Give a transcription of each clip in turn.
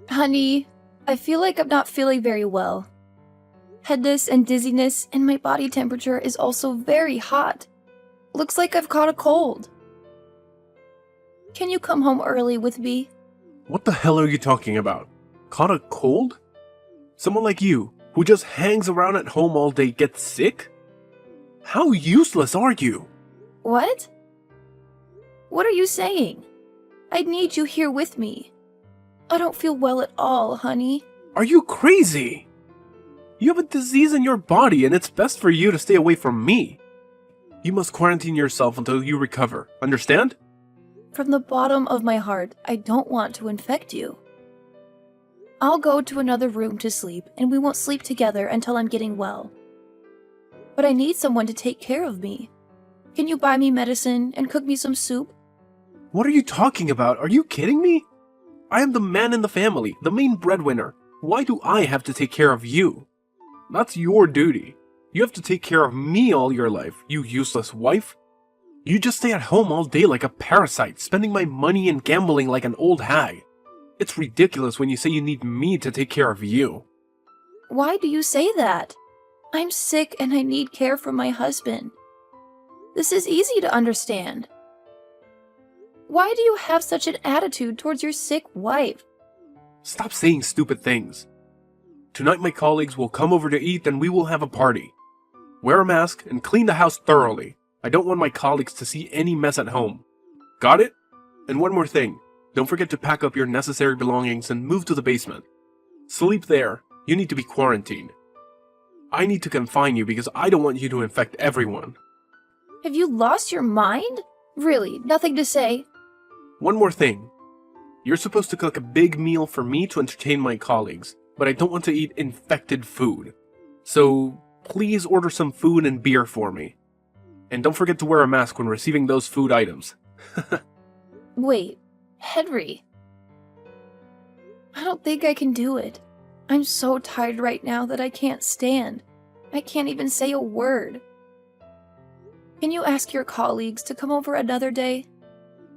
Honey, I feel like I'm not feeling very well. Headache and dizziness, and my body temperature is also very hot. Looks like I've caught a cold. Can you come home early with me? What the hell are you talking about? Caught a cold? Someone like you, who just hangs around at home all day, gets sick? How useless are you? What? What are you saying? I need you here with me. I don't feel well at all, honey. Are you crazy? You have a disease in your body and it's best for you to stay away from me. You must quarantine yourself until you recover, understand? From the bottom of my heart, I don't want to infect you. I'll go to another room to sleep, and we won't sleep together until I'm getting well. But I need someone to take care of me. Can you buy me medicine and cook me some soup? What are you talking about? Are you kidding me? I am the man in the family, the main breadwinner. Why do I have to take care of you? That's your duty. You have to take care of me all your life, you useless wife. You just stay at home all day like a parasite, spending my money and gambling like an old hag. It's ridiculous when you say you need me to take care of you. Why do you say that? I'm sick and I need care from my husband. This is easy to understand. Why do you have such an attitude towards your sick wife? Stop saying stupid things. Tonight my colleagues will come over to eat and we will have a party. Wear a mask and clean the house thoroughly. I don't want my colleagues to see any mess at home. Got it? And one more thing. Don't forget to pack up your necessary belongings and move to the basement. Sleep there. You need to be quarantined. I need to confine you because I don't want you to infect everyone. Have you lost your mind? Really, nothing to say? One more thing. You're supposed to cook a big meal for me to entertain my colleagues, but I don't want to eat infected food. So, please order some food and beer for me. And don't forget to wear a mask when receiving those food items. Wait, Henry. I don't think I can do it. I'm so tired right now that I can't stand. I can't even say a word. Can you ask your colleagues to come over another day?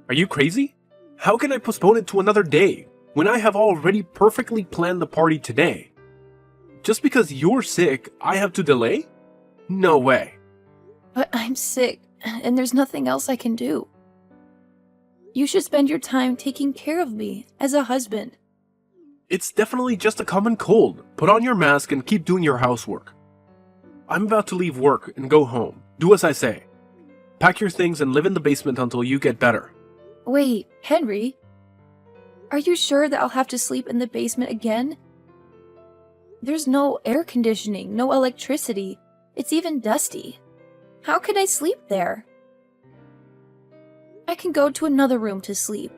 Are you crazy? How can I postpone it to another day when I have already perfectly planned the party today? Just because you're sick, I have to delay? No way. But I'm sick, and there's nothing else I can do. You should spend your time taking care of me as a husband. It's definitely just a common cold. Put on your mask and keep doing your housework. I'm about to leave work and go home. Do as I say. Pack your things and live in the basement until you get better. Wait, Henry? Are you sure that I'll have to sleep in the basement again? There's no air conditioning, no electricity. It's even dusty. How can I sleep there? I can go to another room to sleep,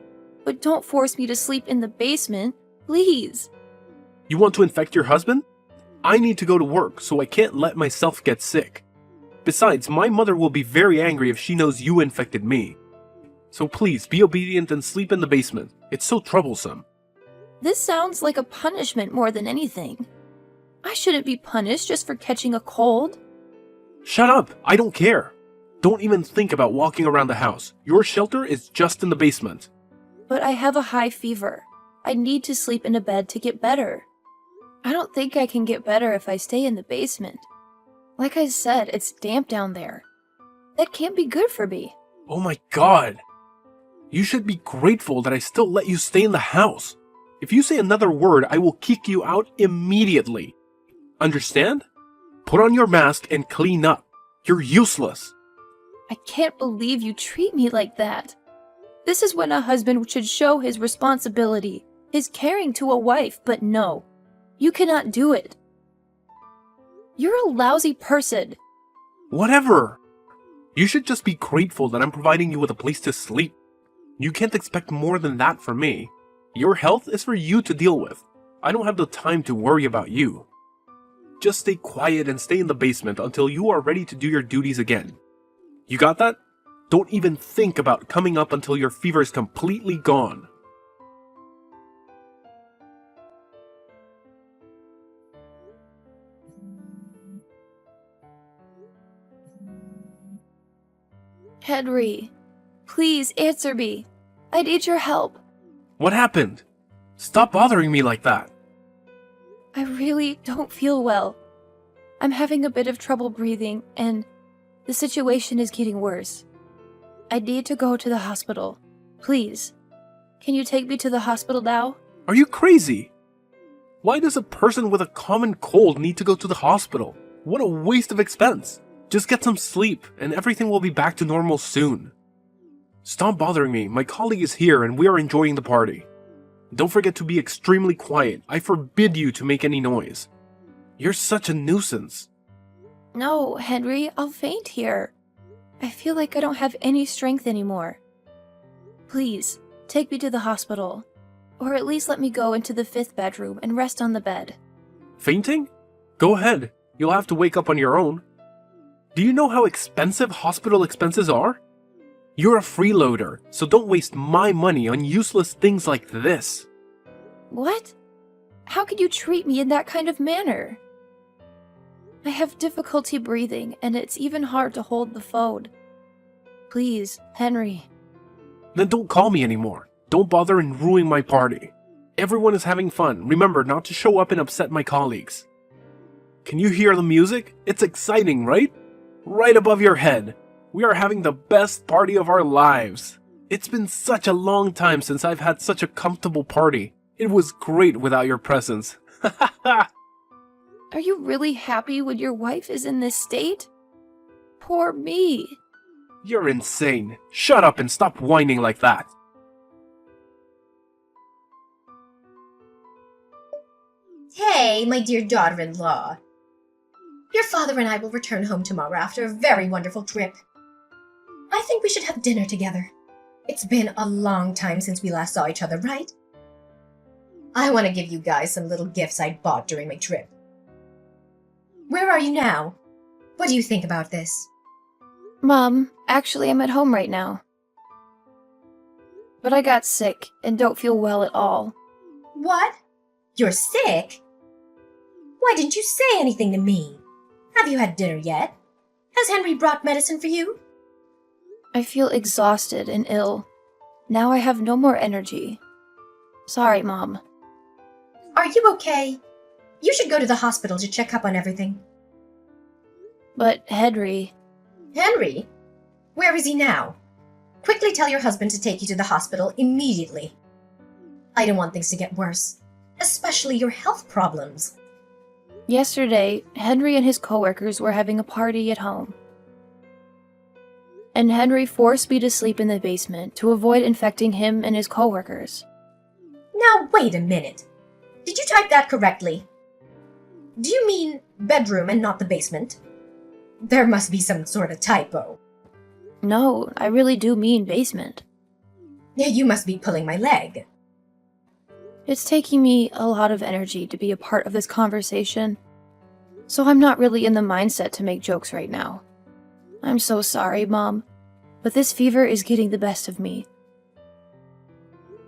but don't force me to sleep in the basement, please. You want to infect your husband? I need to go to work, so I can't let myself get sick. Besides, my mother will be very angry if she knows you infected me. So please, be obedient and sleep in the basement. It's so troublesome. This sounds like a punishment more than anything. I shouldn't be punished just for catching a cold. Shut up! I don't care! Don't even think about walking around the house. Your shelter is just in the basement. But I have a high fever. I need to sleep in a bed to get better. I don't think I can get better if I stay in the basement. Like I said, it's damp down there. That can't be good for me. Oh my god! You should be grateful that I still let you stay in the house. If you say another word, I will kick you out immediately. Understand? Put on your mask and clean up. You're useless. I can't believe you treat me like that. This is when a husband should show his responsibility, his caring to a wife, but no. You cannot do it. You're a lousy person. Whatever. You should just be grateful that I'm providing you with a place to sleep. You can't expect more than that from me. Your health is for you to deal with. I don't have the time to worry about you. Just stay quiet and stay in the basement until you are ready to do your duties again. You got that? Don't even think about coming up until your fever is completely gone. Henry, please answer me. I need your help. What happened? Stop bothering me like that. I really don't feel well. I'm having a bit of trouble breathing, and the situation is getting worse. I need to go to the hospital. Please. Can you take me to the hospital now? Are you crazy? Why does a person with a common cold need to go to the hospital? What a waste of expense. Just get some sleep, and everything will be back to normal soon. Stop bothering me. My colleague is here, and we are enjoying the party. Don't forget to be extremely quiet. I forbid you to make any noise. You're such a nuisance. No, Henry, I'll faint here. I feel like I don't have any strength anymore. Please, take me to the hospital. Or at least let me go into the 5th bedroom and rest on the bed. Fainting? Go ahead. You'll have to wake up on your own. Do you know how expensive hospital expenses are? You're a freeloader, so don't waste my money on useless things like this. What? How could you treat me in that kind of manner? I have difficulty breathing, and it's even hard to hold the phone. Please, Henry. Then don't call me anymore. Don't bother and ruin my party. Everyone is having fun. Remember not to show up and upset my colleagues. Can you hear the music? It's exciting, right? Right above your head. We are having the best party of our lives. It's been such a long time since I've had such a comfortable party. It was great without your presence. Are you really happy when your wife is in this state? Poor me. You're insane. Shut up and stop whining like that. Hey, my dear daughter-in-law. Your father and I will return home tomorrow after a very wonderful trip. I think we should have dinner together. It's been a long time since we last saw each other, right? I want to give you guys some little gifts I bought during my trip. Where are you now? What do you think about this? Mom, actually I'm at home right now. But I got sick and don't feel well at all. What? You're sick? Why didn't you say anything to me? Have you had dinner yet? Has Henry brought medicine for you? I feel exhausted and ill. Now I have no more energy. Sorry, Mom. Are you okay? You should go to the hospital to check up on everything. But Henry... Henry? Where is he now? Quickly tell your husband to take you to the hospital immediately. I don't want things to get worse, especially your health problems. Yesterday, Henry and his coworkers were having a party at home. And Henry forced me to sleep in the basement to avoid infecting him and his coworkers. Now wait a minute. Did you type that correctly? Do you mean bedroom and not the basement? There must be some sort of typo. No, I really do mean basement. You must be pulling my leg. It's taking me a lot of energy to be a part of this conversation, so I'm not really in the mindset to make jokes right now. I'm so sorry, Mom, but this fever is getting the best of me.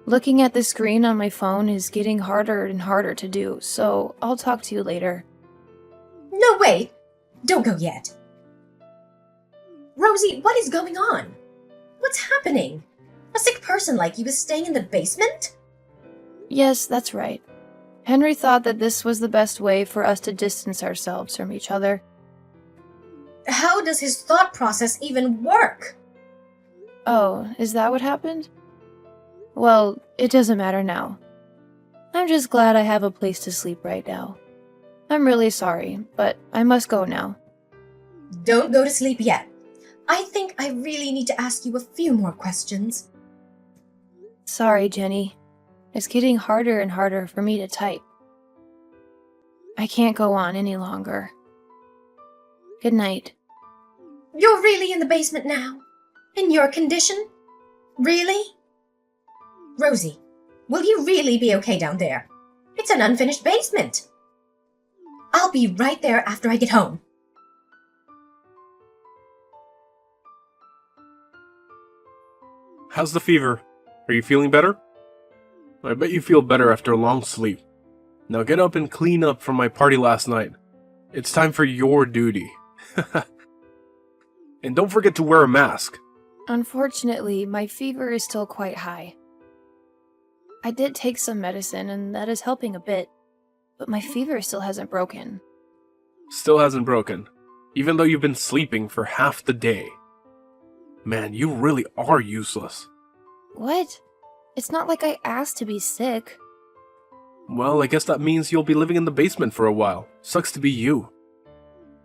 Looking at the screen on my phone is getting harder and harder to do, so I'll talk to you later. No, wait! Don't go yet. Rosie, what is going on? What's happening? A sick person like you is staying in the basement? Yes, that's right. Henry thought that this was the best way for us to distance ourselves from each other. How does his thought process even work? Oh, is that what happened? Well, it doesn't matter now. I'm just glad I have a place to sleep right now. I'm really sorry, but I must go now. Don't go to sleep yet. I think I really need to ask you a few more questions. Sorry, Jenny. It's getting harder and harder for me to type. I can't go on any longer. Good night. You're really in the basement now? In your condition? Really? Rosie, will you really be okay down there? It's an unfinished basement. I'll be right there after I get home. How's the fever? Are you feeling better? I bet you feel better after a long sleep. Now get up and clean up from my party last night. It's time for your duty. And don't forget to wear a mask. Unfortunately, my fever is still quite high. I did take some medicine, and that is helping a bit, but my fever still hasn't broken. Still hasn't broken, even though you've been sleeping for half the day. Man, you really are useless. What? It's not like I asked to be sick. Well, I guess that means you'll be living in the basement for a while. Sucks to be you.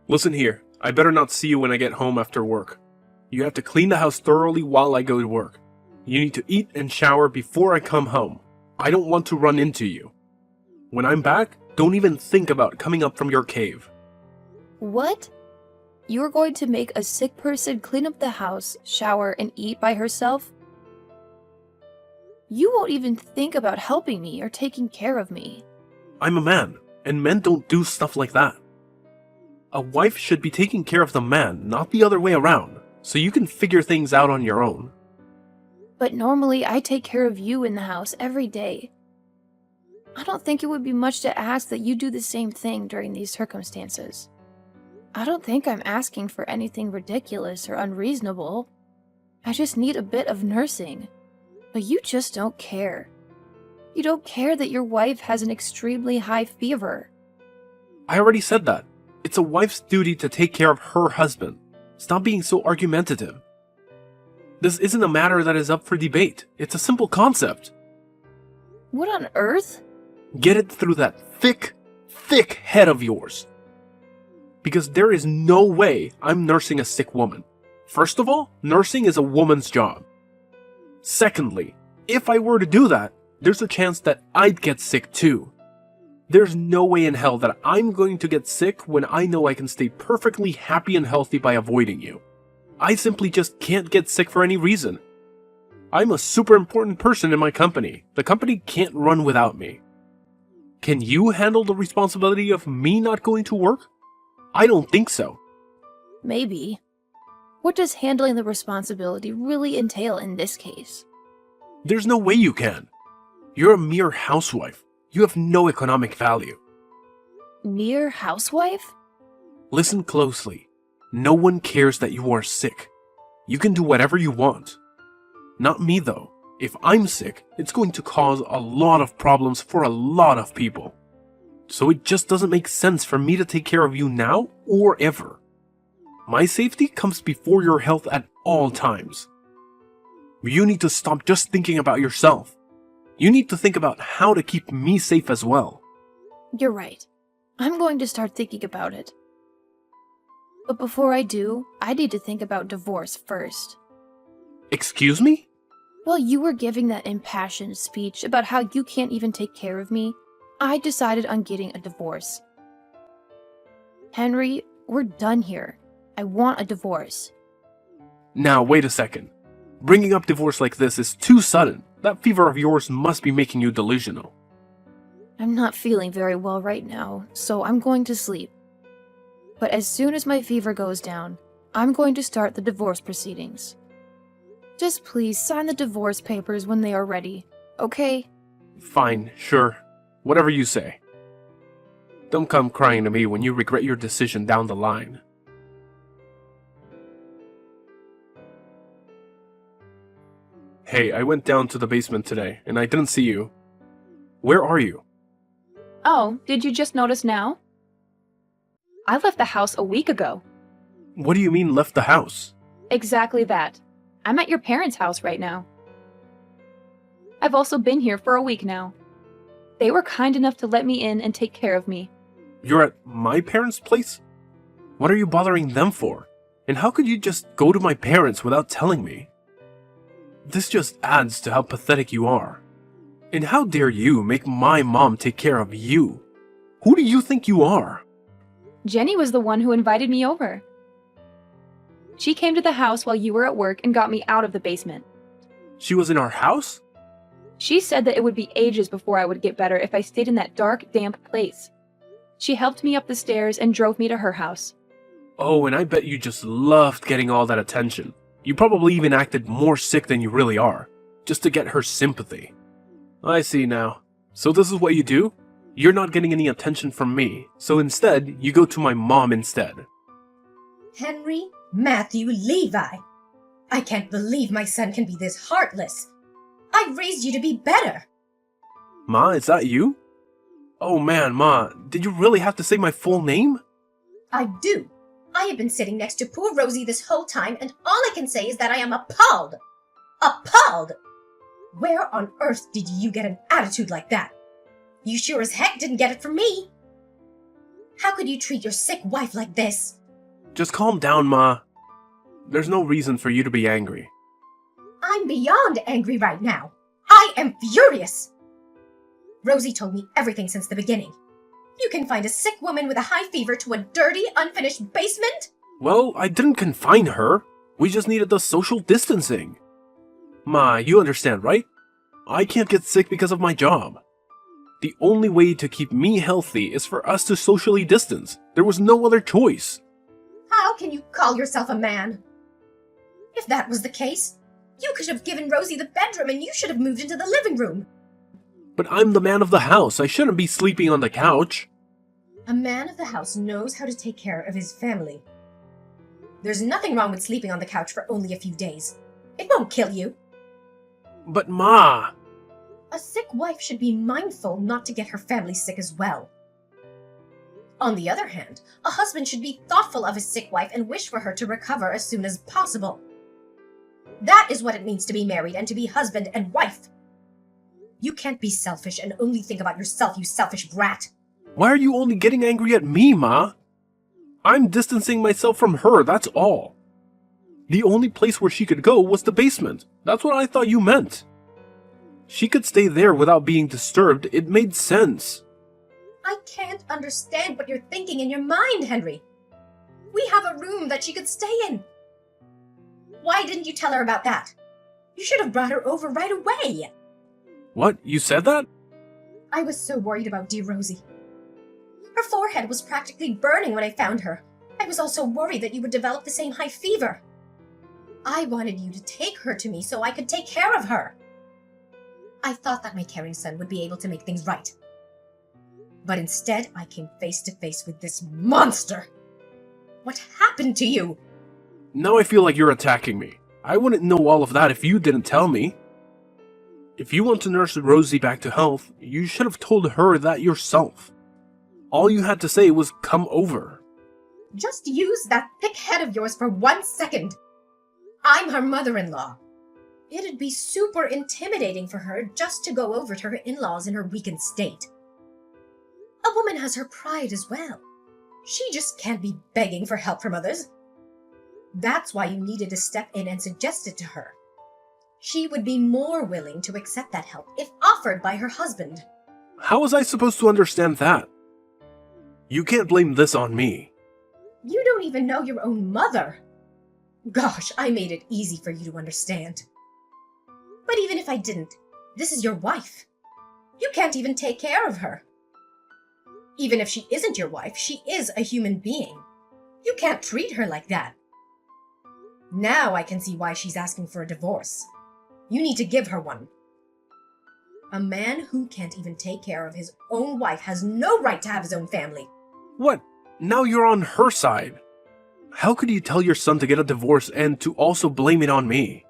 Listen here, I better not see you when I get home after work. You have to clean the house thoroughly while I go to work. You need to eat and shower before I come home. I don't want to run into you. When I'm back, don't even think about coming up from your cave. What? You're going to make a sick person clean up the house, shower, and eat by herself? You won't even think about helping me or taking care of me. I'm a man, and men don't do stuff like that. A wife should be taking care of the man, not the other way around, so you can figure things out on your own. But normally I take care of you in the house every day. I don't think it would be much to ask that you do the same thing during these circumstances. I don't think I'm asking for anything ridiculous or unreasonable. I just need a bit of nursing. But you just don't care. You don't care that your wife has an extremely high fever. I already said that. It's a wife's duty to take care of her husband. Stop being so argumentative. This isn't a matter that is up for debate. It's a simple concept. What on earth? Get it through that thick head of yours. Because there is no way I'm nursing a sick woman. First of all, nursing is a woman's job. Secondly, if I were to do that, there's a chance that I'd get sick too. There's no way in hell that I'm going to get sick when I know I can stay perfectly happy and healthy by avoiding you. I simply just can't get sick for any reason. I'm a super important person in my company. The company can't run without me. Can you handle the responsibility of me not going to work? I don't think so. Maybe. What does handling the responsibility really entail in this case? There's no way you can. You're a mere housewife. You have no economic value. Mere housewife? Listen closely. No one cares that you are sick. You can do whatever you want. Not me though. If I'm sick, it's going to cause a lot of problems for a lot of people. So it just doesn't make sense for me to take care of you now or ever. My safety comes before your health at all times. You need to stop just thinking about yourself. You need to think about how to keep me safe as well. You're right. I'm going to start thinking about it. But before I do, I need to think about divorce first. Excuse me? While you were giving that impassioned speech about how you can't even take care of me, I decided on getting a divorce. Henry, we're done here. I want a divorce. Now, wait a second. Bringing up divorce like this is too sudden. That fever of yours must be making you delusional. I'm not feeling very well right now, so I'm going to sleep. But as soon as my fever goes down, I'm going to start the divorce proceedings. Just please sign the divorce papers when they are ready, okay? Fine, sure. Whatever you say. Don't come crying to me when you regret your decision down the line. Hey, I went down to the basement today, and I didn't see you. Where are you? Oh, did you just notice now? I left the house a week ago. What do you mean left the house? Exactly that. I'm at your parents' house right now. I've also been here for a week now. They were kind enough to let me in and take care of me. You're at my parents' place? What are you bothering them for? And how could you just go to my parents without telling me? This just adds to how pathetic you are. And how dare you make my mom take care of you? Who do you think you are? Jenny was the one who invited me over. She came to the house while you were at work and got me out of the basement. She was in our house? She said that it would be ages before I would get better if I stayed in that dark, damp place. She helped me up the stairs and drove me to her house. Oh, and I bet you just loved getting all that attention. You probably even acted more sick than you really are, just to get her sympathy. I see now. So this is what you do? You're not getting any attention from me, so instead, you go to my mom instead. Henry Matthew Levi. I can't believe my son can be this heartless. I raised you to be better. Ma, is that you? Oh man, Ma, did you really have to say my full name? I do. I have been sitting next to poor Rosie this whole time, and all I can say is that I am appalled. Appalled! Where on earth did you get an attitude like that? You sure as heck didn't get it from me. How could you treat your sick wife like this? Just calm down, Ma. There's no reason for you to be angry. I'm beyond angry right now. I am furious. Rosie told me everything since the beginning. You can find a sick woman with a high fever to a dirty, unfinished basement? Well, I didn't confine her. We just needed the social distancing. Ma, you understand, right? I can't get sick because of my job. The only way to keep me healthy is for us to socially distance. There was no other choice. How can you call yourself a man? If that was the case, you could have given Rosie the bedroom and you should have moved into the living room. But I'm the man of the house. I shouldn't be sleeping on the couch. A man of the house knows how to take care of his family. There's nothing wrong with sleeping on the couch for only a few days. It won't kill you. But Ma... A sick wife should be mindful not to get her family sick as well. On the other hand, a husband should be thoughtful of his sick wife and wish for her to recover as soon as possible. That is what it means to be married and to be husband and wife. You can't be selfish and only think about yourself, you selfish brat. Why are you only getting angry at me, Ma? I'm distancing myself from her, that's all. The only place where she could go was the basement. That's what I thought you meant. She could stay there without being disturbed. It made sense. I can't understand what you're thinking in your mind, Henry. We have a room that she could stay in. Why didn't you tell her about that? You should have brought her over right away. What? You said that? I was so worried about dear Rosie. Her forehead was practically burning when I found her. I was also worried that you would develop the same high fever. I wanted you to take her to me so I could take care of her. I thought that my caring son would be able to make things right. But instead, I came face to face with this monster. What happened to you? Now I feel like you're attacking me. I wouldn't know all of that if you didn't tell me. If you want to nurse Rosie back to health, you should have told her that yourself. All you had to say was come over. Just use that thick head of yours for 1 second. I'm her mother-in-law. It'd be super intimidating for her just to go over to her in-laws in her weakened state. A woman has her pride as well. She just can't be begging for help from others. That's why you needed to step in and suggest it to her. She would be more willing to accept that help if offered by her husband. How was I supposed to understand that? You can't blame this on me. You don't even know your own mother. Gosh, I made it easy for you to understand. But even if I didn't, this is your wife. You can't even take care of her. Even if she isn't your wife, she is a human being. You can't treat her like that. Now I can see why she's asking for a divorce. You need to give her one. A man who can't even take care of his own wife has no right to have his own family. What? Now you're on her side. How could you tell your son to get a divorce and to also blame it on me?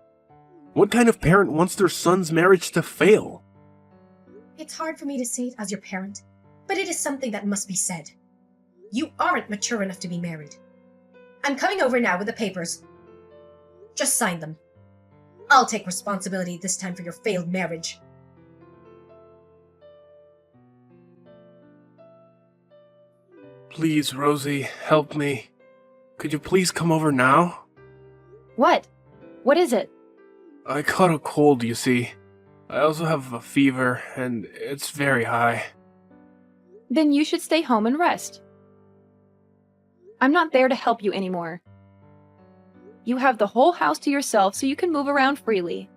What kind of parent wants their son's marriage to fail? It's hard for me to say it as your parent, but it is something that must be said. You aren't mature enough to be married. I'm coming over now with the papers. Just sign them. I'll take responsibility this time for your failed marriage. Please, Rosie, help me. Could you please come over now? What? What is it? I caught a cold, you see. I also have a fever, and it's very high. Then you should stay home and rest. I'm not there to help you anymore. You have the whole house to yourself so you can move around freely.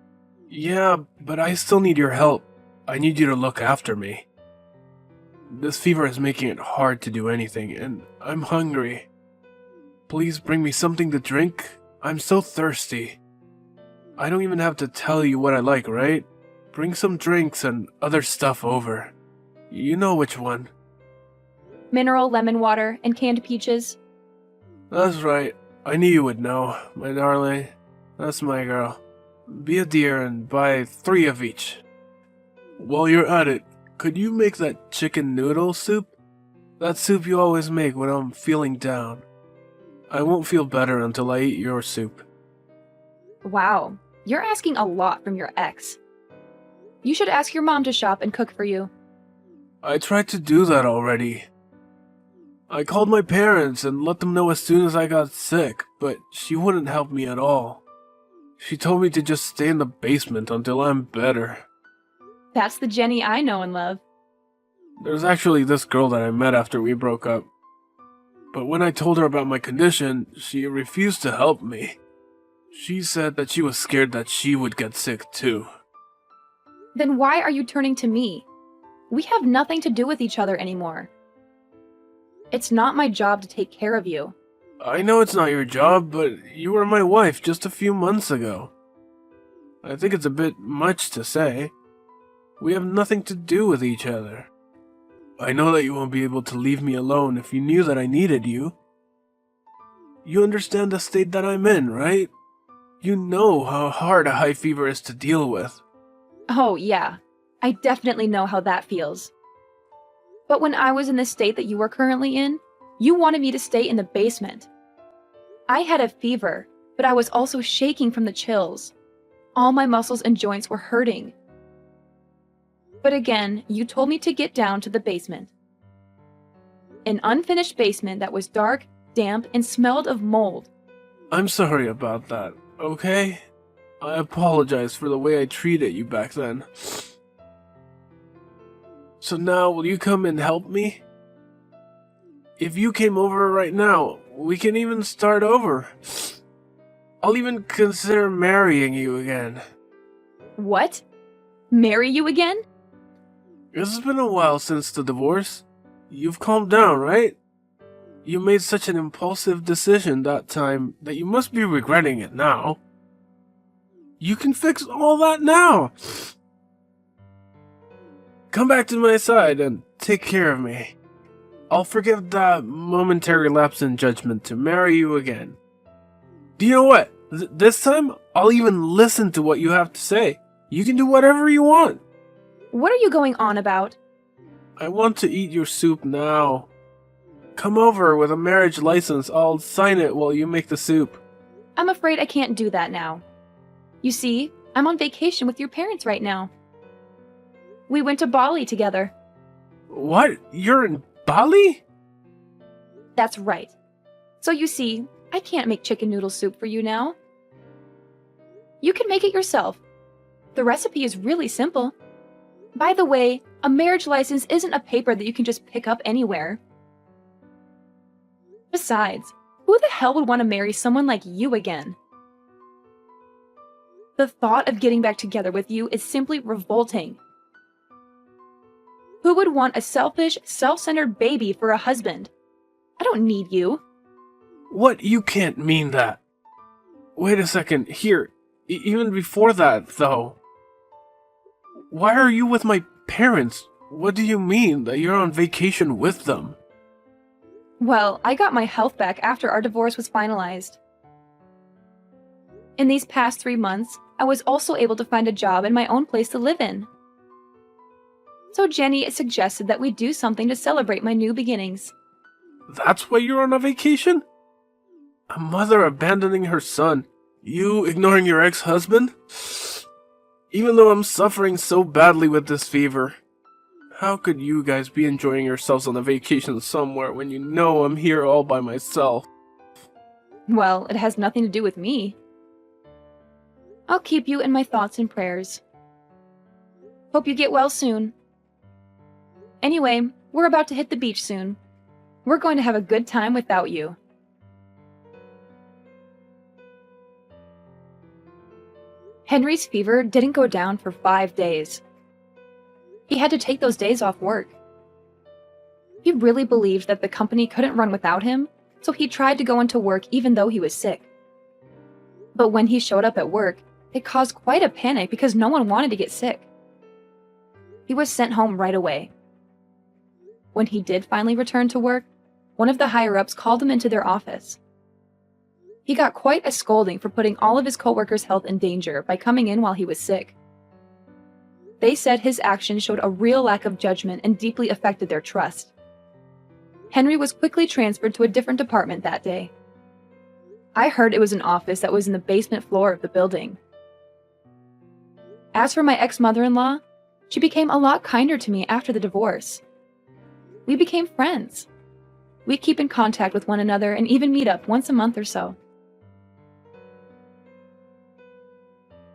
Yeah, but I still need your help. I need you to look after me. This fever is making it hard to do anything, and I'm hungry. Please bring me something to drink. I'm so thirsty. I don't even have to tell you what I like, right? Bring some drinks and other stuff over. You know which one. Mineral lemon water and canned peaches. That's right. I knew you would know, my darling. That's my girl. Be a dear and buy 3 of each. While you're at it, could you make that chicken noodle soup? That soup you always make when I'm feeling down. I won't feel better until I eat your soup. Wow, you're asking a lot from your ex. You should ask your mom to shop and cook for you. I tried to do that already. I called my parents and let them know as soon as I got sick, but she wouldn't help me at all. She told me to just stay in the basement until I'm better. That's the Jenny I know and love. There's actually this girl that I met after we broke up. But when I told her about my condition, she refused to help me. She said that she was scared that she would get sick too. Then why are you turning to me? We have nothing to do with each other anymore. It's not my job to take care of you. I know it's not your job, but you were my wife just a few months ago. I think it's a bit much to say. We have nothing to do with each other. I know that you won't be able to leave me alone if you knew that I needed you. You understand the state that I'm in, right? You know how hard a high fever is to deal with. Oh, yeah. I definitely know how that feels. But when I was in the state that you are currently in, you wanted me to stay in the basement. I had a fever, but I was also shaking from the chills. All my muscles and joints were hurting. But again, you told me to get down to the basement. An unfinished basement that was dark, damp, and smelled of mold. I'm sorry about that, okay? I apologize for the way I treated you back then. So now, will you come and help me? If you came over right now, we can even start over. I'll even consider marrying you again. What? Marry you again? It's been a while since the divorce. You've calmed down, right? You made such an impulsive decision that time that you must be regretting it now. You can fix all that now. Come back to my side and take care of me. I'll forgive that momentary lapse in judgment to marry you again. Do you know what? This time, I'll even listen to what you have to say. You can do whatever you want. What are you going on about? I want to eat your soup now. Come over with a marriage license. I'll sign it while you make the soup. I'm afraid I can't do that now. You see, I'm on vacation with your parents right now. We went to Bali together. What? You're in Bali? That's right. So you see, I can't make chicken noodle soup for you now. You can make it yourself. The recipe is really simple. By the way, a marriage license isn't a paper that you can just pick up anywhere. Besides, who the hell would want to marry someone like you again? The thought of getting back together with you is simply revolting. Who would want a selfish, self-centered baby for a husband? I don't need you. What? You can't mean that. Wait a second. Here, even before that, though. Why are you with my parents? What do you mean that you're on vacation with them? Well, I got my health back after our divorce was finalized. In these past 3 months, I was also able to find a job in my own place to live in. So Jenny suggested that we do something to celebrate my new beginnings. That's why you're on a vacation? A mother abandoning her son. You ignoring your ex-husband? Even though I'm suffering so badly with this fever. How could you guys be enjoying yourselves on a vacation somewhere when you know I'm here all by myself? Well, it has nothing to do with me. I'll keep you in my thoughts and prayers. Hope you get well soon. Anyway, we're about to hit the beach soon. We're going to have a good time without you. Henry's fever didn't go down for 5 days. He had to take those days off work. He really believed that the company couldn't run without him, so he tried to go into work even though he was sick. But when he showed up at work, it caused quite a panic because no one wanted to get sick. He was sent home right away. When he did finally return to work, one of the higher-ups called him into their office. He got quite a scolding for putting all of his coworkers' health in danger by coming in while he was sick. They said his actions showed a real lack of judgment and deeply affected their trust. Henry was quickly transferred to a different department that day. I heard it was an office that was in the basement floor of the building. As for my ex-mother-in-law, she became a lot kinder to me after the divorce. We became friends. We keep in contact with one another and even meet up once a month or so.